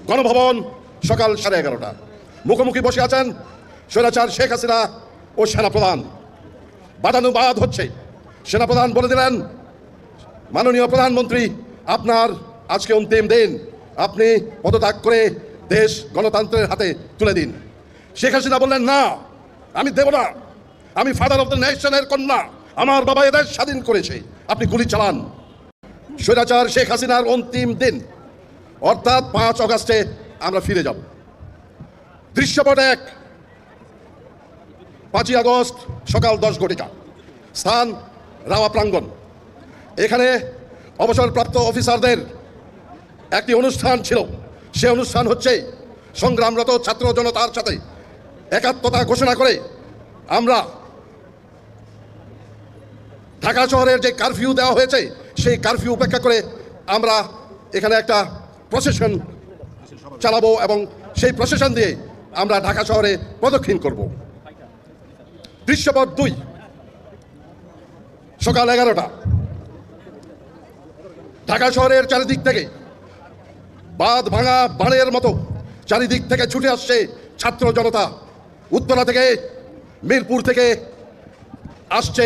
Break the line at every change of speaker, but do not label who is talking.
গণভবন সকাল 11:30। মুখোমুখি বসে আছেন স্বৈরাচার শেখ হাসিনা ও সেনাপ্রধান। বাদানুবাদ হচ্ছে। সেনাপ্রধান বলে দিলেন, মাননীয় প্রধানমন্ত্রী, আপনার আজকে অন্তিম দিন, আপনি পদত্যাগ করে দেশ গণতন্ত্রের হাতে তুলে দিন। শেখ হাসিনা বললেন, না, আমি দেব না, আমি ফাদার অফ দ্য নেশনের কন্যা, আমার বাবা এদেশ স্বাধীন করেছে, আপনি গুলি চালান। স্বৈরাচার শেখ হাসিনার অন্তিম দিন অর্থাৎ 5 অগাস্টে আমরা ফিরে যাব। দৃশ্যপট 1, 5ই আগস্ট সকাল 10 স্থান রাওয়া প্রাঙ্গণ। এখানে অবসরপ্রাপ্ত অফিসারদের একটি অনুষ্ঠান ছিল। সে অনুষ্ঠান হচ্ছে সংগ্রামরত ছাত্র জনতার সাথে একাত্মতা ঘোষণা করে আমরা ঢাকা শহরের যে কারফিউ দেওয়া হয়েছে সেই কারফিউ উপেক্ষা করে আমরা এখানে একটা প্রসেশন চালাবো এবং সেই প্রসেশন দিয়ে আমরা ঢাকা শহরে প্রদক্ষিণ করব। দৃশ্যপট 2, সকাল 11টা। ঢাকা শহরের চারিদিক থেকে বাঁধ ভাঙা বাণের মতো চারিদিক থেকে ছুটে আসছে ছাত্র জনতা। উত্তরা থেকে, মিরপুর থেকে আসছে